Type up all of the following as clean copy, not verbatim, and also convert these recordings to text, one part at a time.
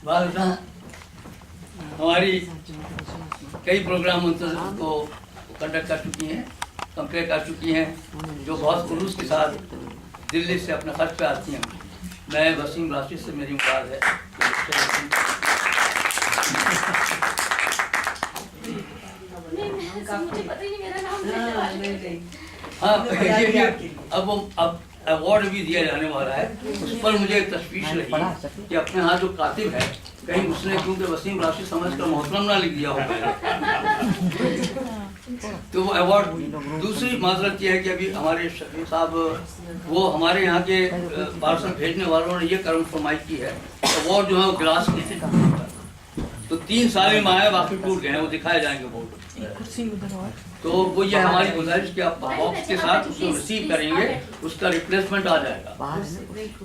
वालदा हमारी कई प्रोग्राम को कंडक्ट कर चुकी हैं, कंप्लीट कर चुकी हैं, जो बहुत खुलूस के साथ दिल्ली से अपने खर्च पे आती हैं। मैं वसीम राशिद से मेरी मुराद है। मुझे पता ही नहीं मेरा नाम लेने वाले हैं। हाँ, अब अवार्ड भी दिया जाने वाला है, उस पर मुझे एक तशवीश रही कि अपने यहाँ जो कातिब है कहीं उसने क्योंकि वसीम राशिद समझ कर मोहतरम ना लिख दिया हो तो वो अवार्ड। दूसरी माजरत ये है कि अभी हमारे शफीक साहब वो हमारे यहाँ के पार्सल भेजने वालों ने ये करम फरमाई की है, अवार्ड जो है वो गिलास के थे, तो 3 साल में आए बाकी टूट गए हैं, वो दिखाए जाएंगे बोर्ड। तो वो ये हमारी गुजारिश कि आप बॉक्स के साथ उसको रिसीव करेंगे, उसका रिप्लेसमेंट आ जाएगा।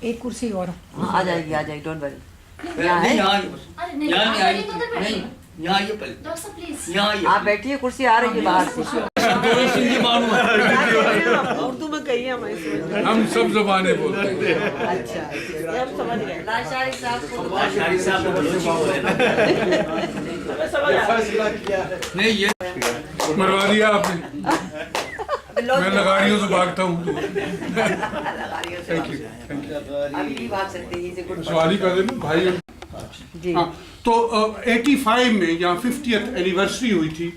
एक कुर्सी और आ जाएगी डोंट वरी। नहीं, यहाँ आइए बस, यहाँ नहीं आइए, नहीं यहाँ आइए पहले, डॉक्टर साहब प्लीज यहाँ आइए। आप बैठिए, कुर्सी आ रही है बाहर से। उर्दू में कही है हमारे हम सब ज़बानें बोलते हैं। अच्छा हम समझ गए लाशारी साहब को शारी साहब को बोलो, नहीं ये मरवा दिया आपने। मैं लगाड़ियों से भागता हूँ। Thank you. अभी नहीं भाग सकते, इसे गुड सवाल ही कर देना भाई। जी। हाँ, तो 85 में यहाँ 50th एनिवर्सरी हुई थी,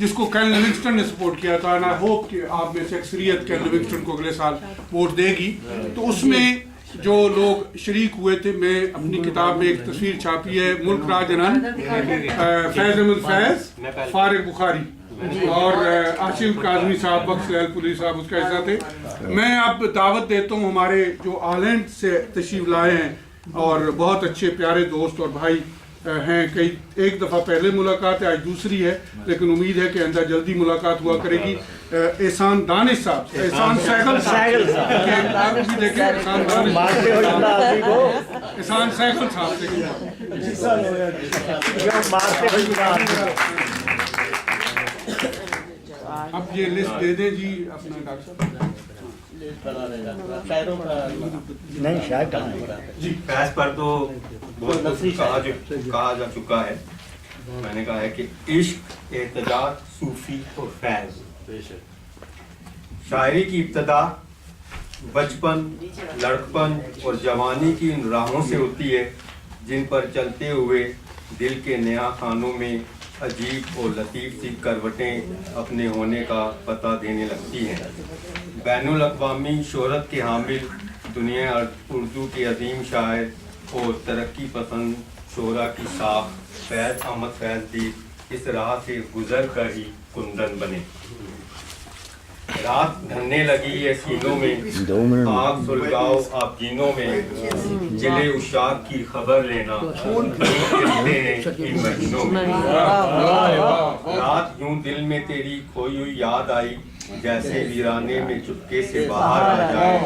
जिसको कैन लिविंगस्टन ने सपोर्ट किया था। आई होप कि आप में से अक्सरियत कैन लिविंगस्टन को अगले साल वोट देगी। तो उसमें जो लोग शरीक हुए थे, मैं अपनी किताब में एक तस्वीर छापी है, मुल्क राज अनंत, फैज अहमद फैज, फारिग बुखारी और आसिम काजमी साहब, बख्श लैल पुलिस साहब उसका हिस्सा थे। मैं अब दावत देता हूँ हमारे जो आलैंड से तशरीफ लाए हैं और बहुत अच्छे प्यारे दोस्त और भाई हैं, कई एक दफ़ा पहले मुलाकात है, आज दूसरी है, लेकिन उम्मीद है कि अंदर जल्दी मुलाकात हुआ करेगी। एहसान दानिश साहब, एहसान सहगल साहब, आप भी देखें, एहसान दानिश, एहसान सहगल साहब से। अब ये लिस्ट दे दें जी अपना डॉक्टर साहब। नहीं शायद जी फैज पर तो बहुत कुछ कहा जा चुका है। मैंने कहा है कि इश्क, एहतजाज, सूफी और फैज। शायरी की इब्तदा बचपन, लड़कपन और जवानी की इन राहों से होती है जिन पर चलते हुए दिल के नया खानों में अजीब और लतीफ़ सी करवटें अपने होने का पता देने लगती हैं। बैनुल अक़वामी शोहरत के हामिल दुनिया उर्दू के अजीम शायर और तरक्की पसंद शोरा की साख फैज़ अहमद फैज़ भी इस राह से गुजर कर ही कुंदन बने। रात ढलने लगी है सीनों में, आग सुलगाओ आप जीनों में, जिले उशाक की खबर लेना गिरते हैं इन महीनों में। रात यूं दिल में तेरी खोई हुई याद आई, जैसे वीराने में चुपके से बाहर आ जाए,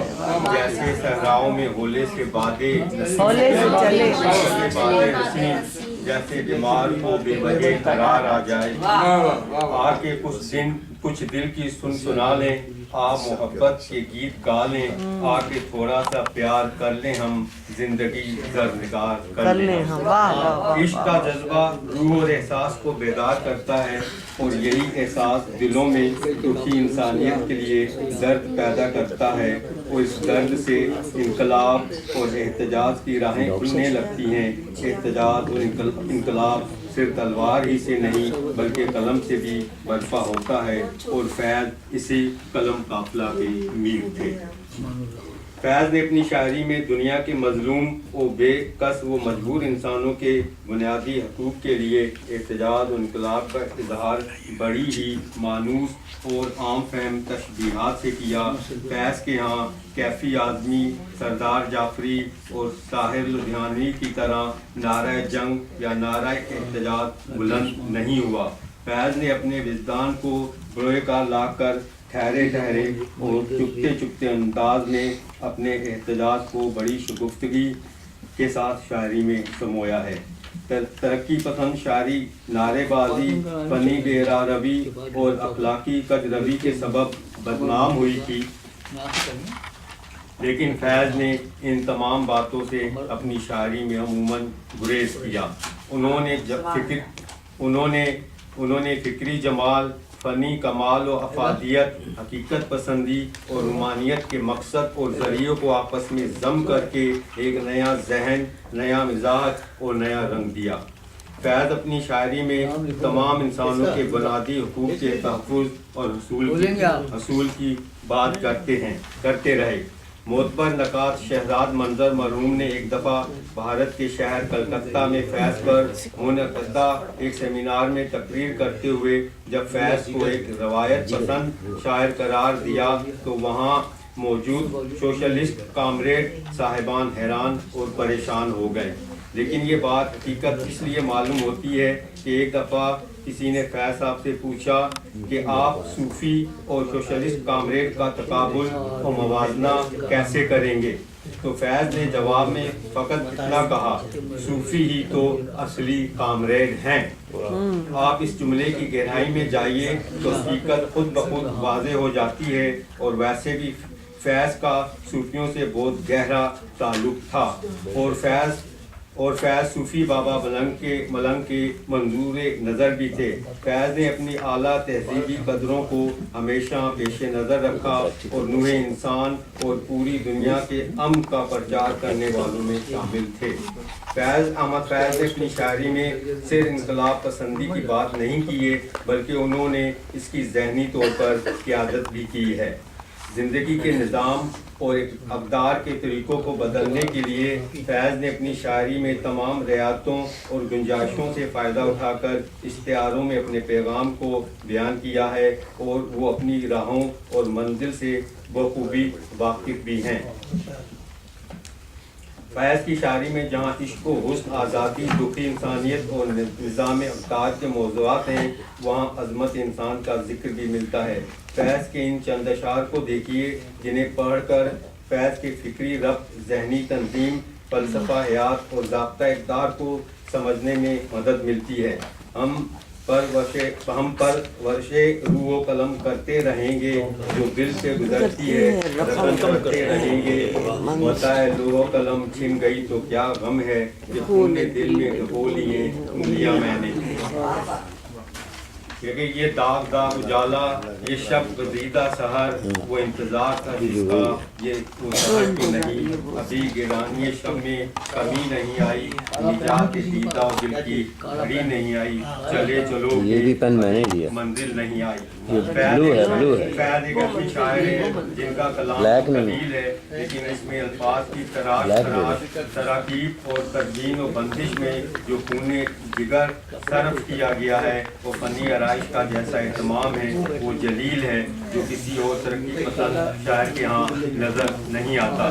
जैसे सहराओं में होले से बादे चले, जैसे बीमार को बेवजह करार आ जाए। आके कुछ दिल की सुना लें, आप मोहब्बत के गीत गा लें, आके थोड़ा सा प्यार कर लें, हम जिंदगी ज़रनिगार कर लें। इश्क का जज्बा रूह और एहसास को बेदार करता है और यही एहसास दिलों में दुखी इंसानियत के लिए दर्द पैदा करता है और इस दर्द से इनकलाब और एहतजाज की राहें खुलने लगती हैं। एहतजाज और इनकलाब सिर्फ तलवार ही से नहीं बल्कि कलम से भी बर्पा होता है और फैज़ इसी कलम काफिला के मीर थे। फैज़ ने अपनी शायरी में दुनिया के मजलूम और बेकस व मजबूर इंसानों के बुनियादी हकूक़ के लिए एहतजाज और इनकलाब का इजहार बड़ी ही मानूस और आम फहम तशबीहात से किया। फैज़ के यहाँ कैफी आज़मी, सरदार जाफरी और साहिर लुधियानवी की तरह नारा जंग या नारा एहतजाज बुलंद नहीं हुआ। फैज़ ने अपने विजदान को बरोए का लाकर ठहरे ठहरे और चुपते चुपते अंदाज में अपने एहतजाज को बड़ी शगुफ्तगी के साथ शायरी में समोया है। तरक्की पसंद शायरी नारेबाजी, फनी बेरा रवि और अखलाकी कजरवी के सबब बदनाम हुई थी। لیکن فیض نے ان تمام باتوں سے اپنی شاعری میں عموماً گریز کیا. انہوں نے فکری جمال، فنی کمال و افادیت، حقیقت پسندی اور رومانیت کے مقصد اور ذریعوں کو آپس میں ضم کر کے ایک نیا ذہن، نیا مزاج اور نیا رنگ دیا. فیض اپنی شاعری میں تمام انسانوں کے بنیادی حقوق کے تحفظ اور حصول کی بات کرتے رہے. معتبر نقاد شہزاد منظر مرحوم نے ایک دفعہ بھارت کے شہر کلکتہ میں فیض پر منعقدہ ایک سیمینار میں تقریر کرتے ہوئے جب فیض کو ایک روایت پسند شاعر قرار دیا تو وہاں موجود سوشلسٹ کامریڈ صاحبان حیران اور پریشان ہو گئے. لیکن یہ بات حقیقت اس لیے معلوم ہوتی ہے کہ ایک دفعہ کسی نے فیض صاحب سے پوچھا کہ آپ صوفی اور سوشلسٹ کامریڈ کا تقابل اور موازنہ کیسے کریں گے؟ تو فیض نے جواب میں فقط اتنا کہا، صوفی ہی تو اصلی کامریڈ ہیں. آپ اس جملے کی گہرائی میں جائیے تو حقیقت خود بخود واضح ہو جاتی ہے. اور ویسے بھی فیض کا صوفیوں سے بہت گہرا تعلق تھا اور فیض صوفی بابا ملنگ کے منظور نظر بھی تھے. فیض نے اپنی اعلیٰ تہذیبی قدروں کو ہمیشہ پیش نظر رکھا اور نوع انسان اور پوری دنیا کے امن کا پرچار کرنے والوں میں شامل تھے. احمد فیض نے اپنی شاعری میں صرف انقلاب پسندی کی بات نہیں کی ہے بلکہ انہوں نے اس کی ذہنی طور پر قیادت بھی کی ہے. زندگی کے نظام اور اقدار کے طریقوں کو بدلنے کے لیے فیض نے اپنی شاعری میں تمام رعایتوں اور گنجائشوں سے فائدہ اٹھا کر اشتہاروں میں اپنے پیغام کو بیان کیا ہے اور وہ اپنی راہوں اور منزل سے بخوبی واقف بھی ہیں. فیض کی شاعری میں جہاں عشق و حسن، آزادی، دکھی انسانیت اور نظام اقدار کے موضوعات ہیں وہاں عظمت انسان کا ذکر بھی ملتا ہے. فیض کے ان چند اشعار کو دیکھیے جنہیں پڑھ کر فیض کے فکری ربط، ذہنی تنظیم، فلسفہ حیات اور ضابطہ اقدار کو سمجھنے میں مدد ملتی ہے. ہم پر ورشے روح و قلم کرتے رہیں گے، جو دل سے گزرتی ہے رقم کرتے رہیں گے. بتائے لوح و قلم چھن گئی تو کیا غم ہے، کہ خون نے دل میں ڈبو لیے انگلیاں میں نے. کیونکہ یہ داغ اجالا، یہ شب گزیدہ سحر، وہ انتظار تھا جس کا یہ وہ سحر تو نہیں. ابھی گرانی شب میں کمی نہیں آئی، نجات دیدہ و دل کی گھڑی نہیں آئی. چلے چلو یہ بھی پن میں نے لیا، منزل نہیں آئی. بلو ہے فیض ایک ایسی شاعر ہے جن کا کلام قلیل ہے لیکن اس میں الفاظ کی تراکیب اور ترجین و بندش میں جو خون جگر صرف کیا گیا ہے وہ فنی آرائش کا جیسا اہتمام ہے وہ جلیل ہے جو کسی اور ترقی پسند شاعر کے ہاں نظر نہیں آتا.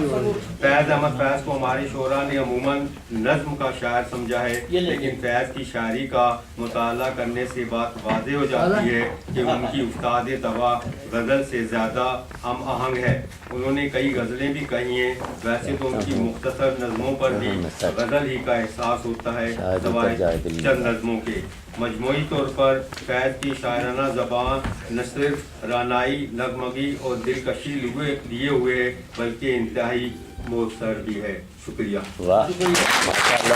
فیض احمد فیض کو ہمارے شعراء نے عموماً نظم کا شاعر سمجھا ہے لیکن فیض کی شاعری کا مطالعہ کرنے سے بات واضح ہو جاتی ہے کہ ان کی استاد دوا غزل سے زیادہ ہم آہنگ ہے. انہوں نے کئی غزلیں بھی کہی ہیں، ویسے تو ان کی مختصر نظموں پر بھی غزل ہی کا احساس ہوتا ہے سوائے چند نظموں کے. مجموعی طور پر فیض کی شاعرانہ زبان نہ صرف رانائی، نغمگی اور دلکشی لیے ہوئے ہے بلکہ انتہائی مؤثر بھی ہے. شکریہ. واہ ماشاءاللہ.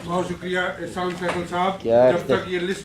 بہت شکریہ احسان سیفل صاحب. کیا جب تک یہ لسٹ